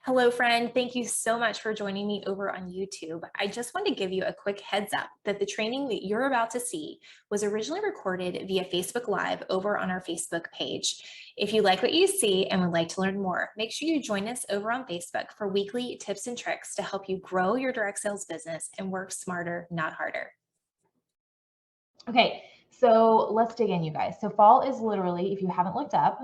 Hello, friend. Thank you so much for joining me over on YouTube. I just want to give you a quick heads up that the training that you're about to see was originally recorded via Facebook Live over on our Facebook page. If you like what you see and would like to learn more, make sure you join us over on Facebook for weekly tips and tricks to help you grow your direct sales business and work smarter, not harder. Okay, so let's dig in, you guys. So fall is literally, if you haven't looked up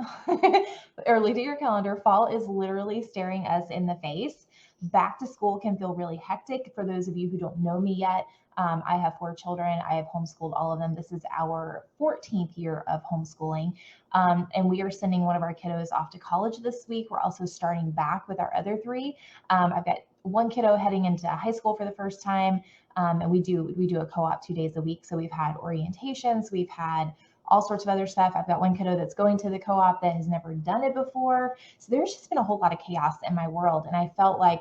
or looked at your calendar, fall is literally staring us in the face. Back to school can feel really hectic. For those of you who don't know me yet, I have 4 children. I have homeschooled all of them. This is our 14th year of homeschooling. And we are sending one of our kiddos off to college this week. We're also starting back with our other three. I've got one kiddo heading into high school for the first time. And we do a co-op 2 days a week. So we've had orientations, we've had all sorts of other stuff. I've got one kiddo that's going to the co-op that has never done it before. So there's just been a whole lot of chaos in my world. And I felt like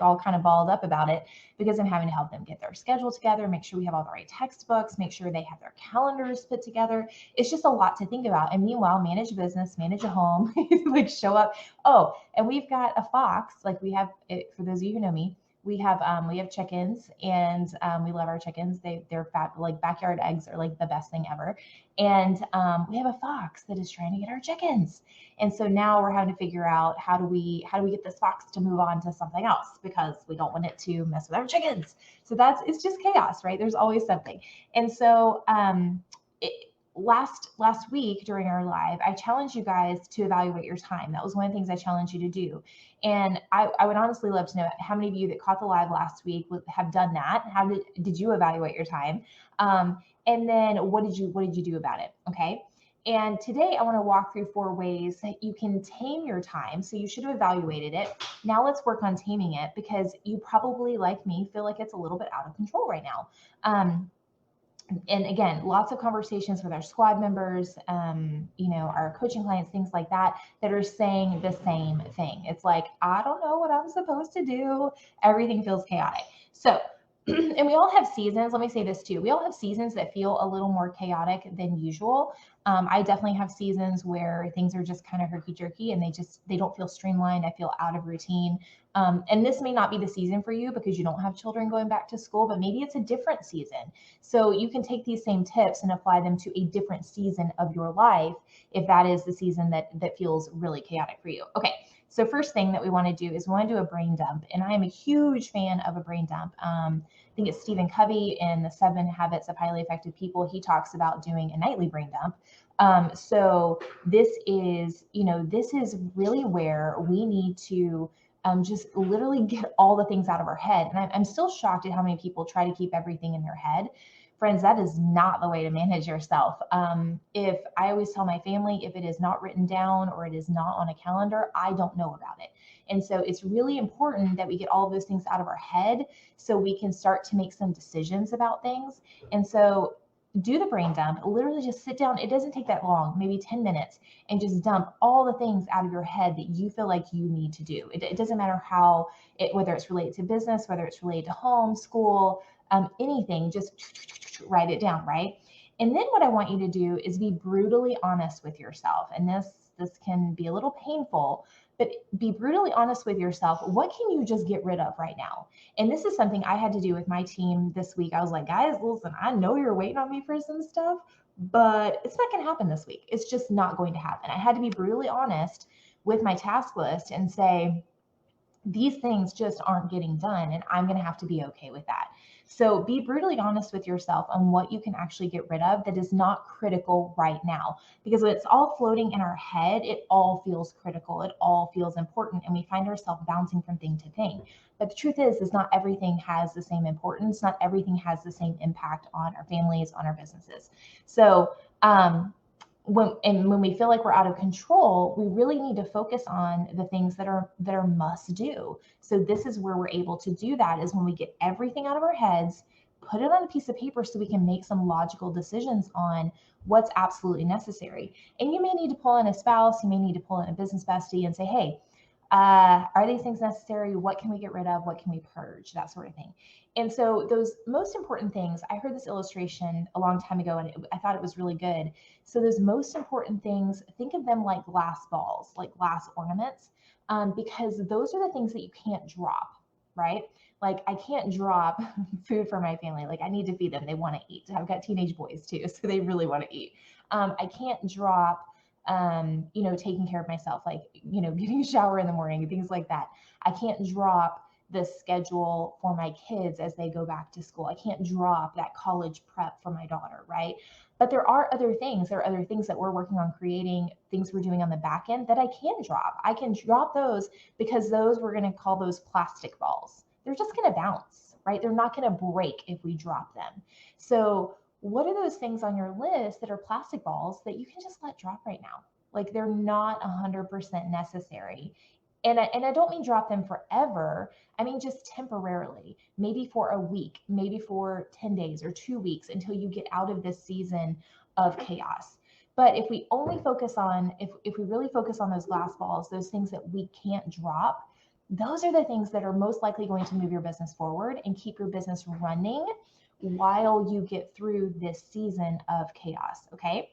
all kind of balled up about it because I'm having to help them get their schedule together, make sure we have all the right textbooks, make sure they have their calendars put together. It's just a lot to think about. And meanwhile, manage a business, manage a home, like show up. Oh, and we've got a fox, like we have, for those of you who know me, we have chickens, and we love our chickens. They're fat, like backyard eggs are like the best thing ever. And we have a fox that is trying to get our chickens. And so now we're having to figure out how do we get this fox to move on to something else because we don't want it to mess with our chickens. So it's just chaos, right? There's always something. And so last week during our live, I challenged you guys to evaluate your time. That was one of the things I challenged you to do. And I would honestly love to know how many of you that caught the live last week have done that. How did you evaluate your time? And then what did you do about it? Okay. And today I want to walk through 4 ways that you can tame your time. So you should have evaluated it. Now let's work on taming it because you probably, like me, feel like it's a little bit out of control right now. And again, lots of conversations with our squad members, our coaching clients, things like that are saying the same thing. It's like, I don't know what I'm supposed to do. Everything feels chaotic. So, and we all have seasons. Let me say this too. We all have seasons that feel a little more chaotic than usual. I definitely have seasons where things are just kind of herky-jerky and they don't feel streamlined. I feel out of routine. And this may not be the season for you because you don't have children going back to school, but maybe it's a different season. So you can take these same tips and apply them to a different season of your life if that is the season that feels really chaotic for you. Okay, so first thing that we want to do is we want to do a brain dump. And I am a huge fan of a brain dump. I think it's Stephen Covey in the 7 Habits of Highly Effective People. He talks about doing a nightly brain dump. So this is really where we need to just literally get all the things out of our head. And I'm still shocked at how many people try to keep everything in their head. Friends, that is not the way to manage yourself. If I always tell my family, if it is not written down or it is not on a calendar, I don't know about it. And so it's really important that we get all of those things out of our head so we can start to make some decisions about things. And so do the brain dump, literally just sit down. It doesn't take that long, maybe 10 minutes, and just dump all the things out of your head that you feel like you need to do. It doesn't matter whether it's related to business, whether it's related to home, school, anything, just write it down, right? And then what I want you to do is be brutally honest with yourself. And this can be a little painful, but be brutally honest with yourself. What can you just get rid of right now? And this is something I had to do with my team this week. I was like, guys, listen, I know you're waiting on me for some stuff, but it's not going to happen this week. It's just not going to happen. I had to be brutally honest with my task list and say, these things just aren't getting done, and I'm going to have to be okay with that. So be brutally honest with yourself on what you can actually get rid of that is not critical right now. Because when it's all floating in our head, it all feels critical, it all feels important, and we find ourselves bouncing from thing to thing. But the truth is not everything has the same importance, not everything has the same impact on our families, on our businesses. So when we feel like we're out of control, we really need to focus on the things that are must do. So this is where we're able to do that, is when we get everything out of our heads, put it on a piece of paper so we can make some logical decisions on what's absolutely necessary. And you may need to pull in a spouse, you may need to pull in a business bestie and say, hey, are these things necessary? What can we get rid of? What can we purge? That sort of thing. And so those most important things, I heard this illustration a long time ago, and I thought it was really good. So those most important things, think of them like glass balls, like glass ornaments. because those are the things that you can't drop, right? Like I can't drop food for my family. Like I need to feed them. They want to eat. I've got teenage boys too, so they really want to eat. I can't drop, taking care of myself, like, getting a shower in the morning and things like that. I can't drop the schedule for my kids as they go back to school. I can't drop that college prep for my daughter, right? But there are other things. There are other things that we're working on creating, things we're doing on the back end that I can drop. I can drop those because those, we're going to call those plastic balls. They're just going to bounce, right? They're not going to break if we drop them. So what are those things on your list that are plastic balls that you can just let drop right now? Like they're not 100% necessary. And I don't mean drop them forever. I mean just temporarily, maybe for a week, maybe for 10 days or 2 weeks until you get out of this season of chaos. But if we only focus on, if we really focus on those glass balls, those things that we can't drop, those are the things that are most likely going to move your business forward and keep your business running while you get through this season of chaos. Okay.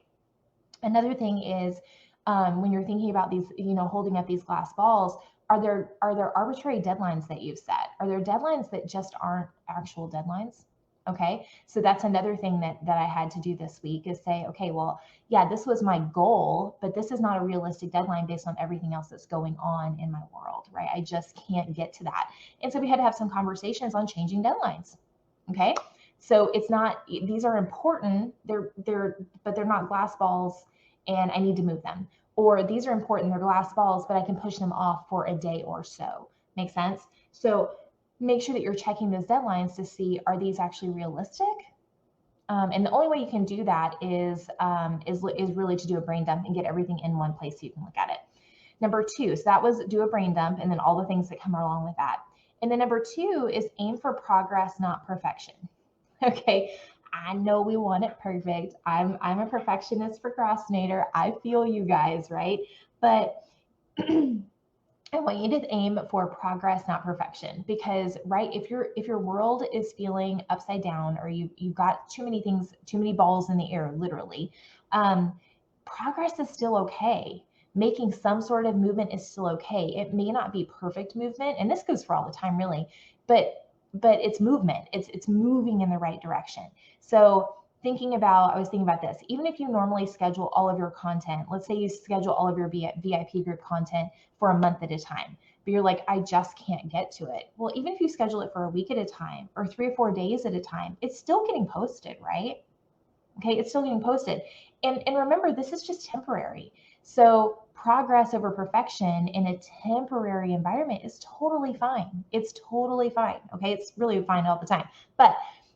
Another thing is, when you're thinking about these, holding up these glass balls, are there arbitrary deadlines that you've set? Are there deadlines that just aren't actual deadlines? Okay, so that's another thing that I had to do this week, is say, okay, well, yeah, this was my goal, but this is not a realistic deadline based on everything else that's going on in my world, right? I just can't get to that. And so we had to have some conversations on changing deadlines. Okay, so it's not, these are important, but they're not glass balls and I need to move them. Or these are important, they're glass balls, but I can push them off for a day or so. Make sense? So make sure that you're checking those deadlines to see, are these actually realistic? And the only way you can do that is really to do a brain dump and get everything in one place so you can look at it. Number two, so that was do a brain dump and then all the things that come along with that. And then number two is aim for progress, not perfection. Okay, I know we want it perfect. I'm a perfectionist procrastinator. I feel you guys, right? But I want you to aim for progress, not perfection, because right, if your world is feeling upside down, or you've got too many things, too many balls in the air, literally, progress is still okay. Making some sort of movement is still okay. It may not be perfect movement, and this goes for all the time, really, but it's movement. It's moving in the right direction. So I was thinking about this. Even if you normally schedule all of your content, let's say you schedule all of your VIP group content for a month at a time, but you're like, I just can't get to it. Well, even if you schedule it for a week at a time or 3 or 4 days at a time, it's still getting posted, right? Okay, it's still getting posted. And remember, this is just temporary. So progress over perfection in a temporary environment is totally fine. It's totally fine. Okay, it's really fine all the time. But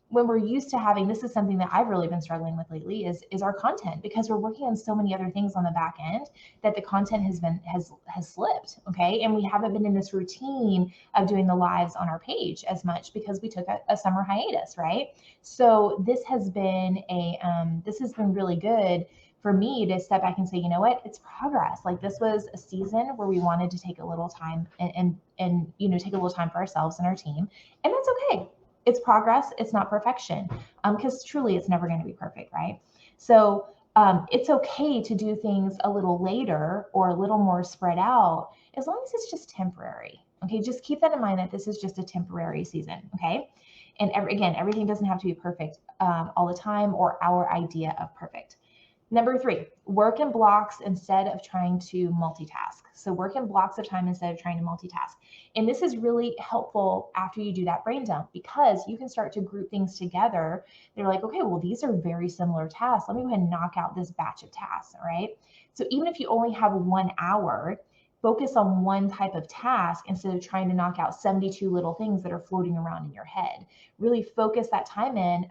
when we're used to having, this is something that I've really been struggling with lately, is our content, because we're working on so many other things on the back end that the content has slipped. Okay, and we haven't been in this routine of doing the lives on our page as much because we took a summer hiatus, right? So this has been really good for me to step back and say, you know what, it's progress. Like this was a season where we wanted to take a little time and take a little time for ourselves and our team, and that's okay. It's progress. It's not perfection, because truly it's never going to be perfect, right? So it's okay to do things a little later or a little more spread out, as long as it's just temporary. Okay, just keep that in mind, that this is just a temporary season. Okay, and again, everything doesn't have to be perfect all the time, or our idea of perfect. Number three, work in blocks instead of trying to multitask. So work in blocks of time instead of trying to multitask. And this is really helpful after you do that brain dump, because you can start to group things together. They're like, okay, well, these are very similar tasks. Let me go ahead and knock out this batch of tasks, all right? So even if you only have 1 hour, focus on one type of task instead of trying to knock out 72 little things that are floating around in your head. Really focus that time in,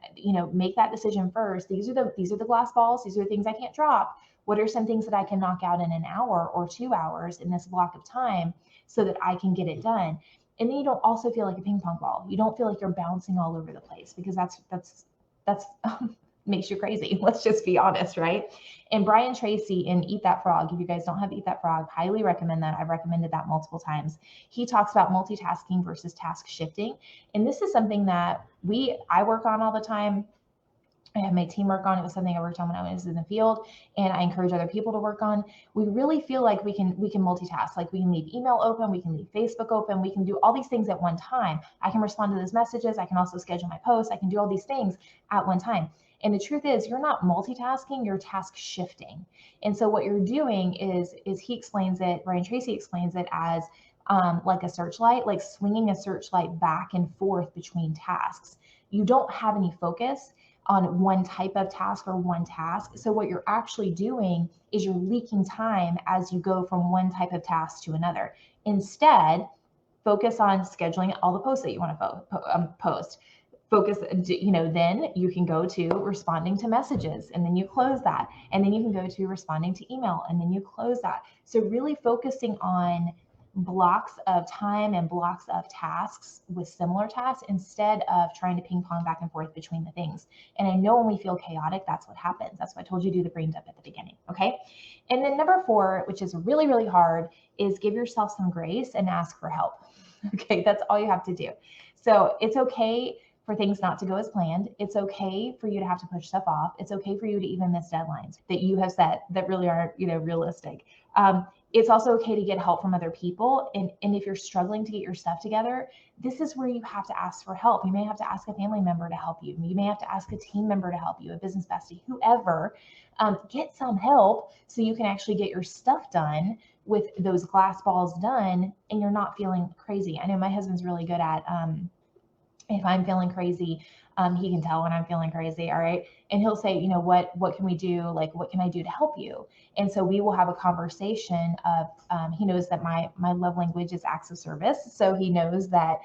make that decision first. These are the glass balls. These are the things I can't drop. What are some things that I can knock out in an hour or 2 hours in this block of time so that I can get it done? And then you don't also feel like a ping pong ball. You don't feel like you're bouncing all over the place, because that's makes you crazy. Let's just be honest, right? And Brian Tracy in Eat That Frog, if you guys don't have Eat That Frog, highly recommend that. I've recommended that multiple times. He talks about multitasking versus task shifting. And this is something that I work on all the time. I have my team work on. It was something I worked on when I was in the field, and I encourage other people to work on. We really feel like we can multitask. Like we can leave email open, we can leave Facebook open, we can do all these things at one time. I can respond to those messages. I can also schedule my posts. I can do all these things at one time. And the truth is, you're not multitasking, you're task shifting. And so what you're doing is he explains it, Brian Tracy explains it as like a searchlight, like swinging a searchlight back and forth between tasks. You don't have any focus on one type of task or one task. So what you're actually doing is you're leaking time as you go from one type of task to another. Instead, focus on scheduling all the posts that you want to post. Focus, then you can go to responding to messages, and then you close that. And then you can go to responding to email, and then you close that. So really focusing on blocks of time and blocks of tasks with similar tasks instead of trying to ping pong back and forth between the things. And I know when we feel chaotic, that's what happens. That's why I told you to do the brain dump at the beginning. Okay. And then number 4, which is really, really hard, is give yourself some grace and ask for help. Okay. That's all you have to do. So it's okay for things not to go as planned. It's okay for you to have to push stuff off. It's okay for you to even miss deadlines that you have set that really aren't, realistic. It's also okay to get help from other people. And if you're struggling to get your stuff together, this is where you have to ask for help. You may have to ask a family member to help you. You may have to ask a team member to help you, a business bestie, whoever. Get some help so you can actually get your stuff done with those glass balls done and you're not feeling crazy. I know my husband's really good at, if I'm feeling crazy, he can tell when I'm feeling crazy. All right. And he'll say, what can we do? Like, what can I do to help you? And so we will have a conversation of, he knows that my love language is acts of service. So he knows that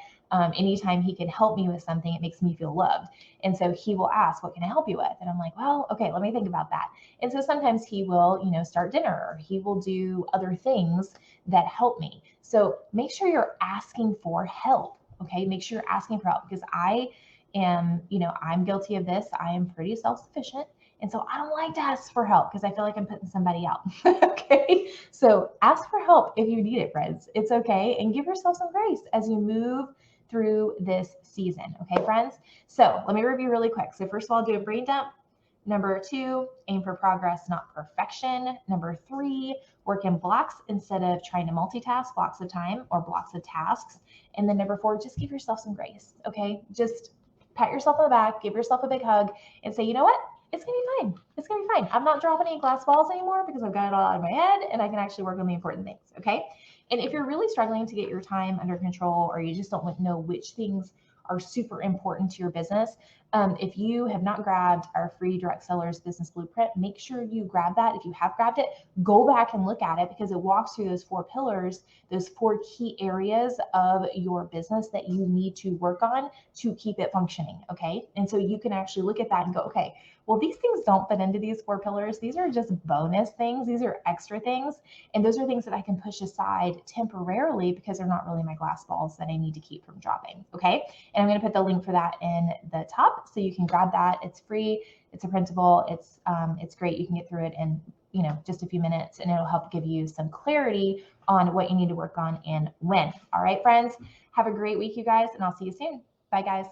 anytime he can help me with something, it makes me feel loved. And so he will ask, what can I help you with? And I'm like, well, okay, let me think about that. And so sometimes he will, start dinner, or he will do other things that help me. So make sure you're asking for help. Okay. Make sure you're asking for help, because I am, I'm guilty of this. I am pretty self-sufficient. And so I don't like to ask for help because I feel like I'm putting somebody out. Okay. So ask for help if you need it, friends. It's okay. And give yourself some grace as you move through this season. Okay, friends. So let me review really quick. So first of all, do a brain dump. Number 2, aim for progress, not perfection. Number 3, work in blocks instead of trying to multitask, blocks of time or blocks of tasks. And then number 4, just give yourself some grace. Okay. Just pat yourself on the back, give yourself a big hug, and say, you know what? It's going to be fine. It's going to be fine. I'm not dropping any glass balls anymore because I've got it all out of my head and I can actually work on the important things. Okay. And if you're really struggling to get your time under control, or you just don't know which things are super important to your business, if you have not grabbed our free Direct Sellers Business Blueprint, make sure you grab that. If you have grabbed it, go back and look at it, because it walks through those 4 pillars, those 4 key areas of your business that you need to work on to keep it functioning. Okay. And so you can actually look at that and go, okay, well, these things don't fit into these 4 pillars. These are just bonus things. These are extra things. And those are things that I can push aside temporarily because they're not really my glass balls that I need to keep from dropping. Okay. And I'm going to put the link for that in the top so you can grab that. It's free. It's a printable. It's great. You can get through it in, just a few minutes, and it'll help give you some clarity on what you need to work on and when. All right, friends, have a great week, you guys, and I'll see you soon. Bye, guys.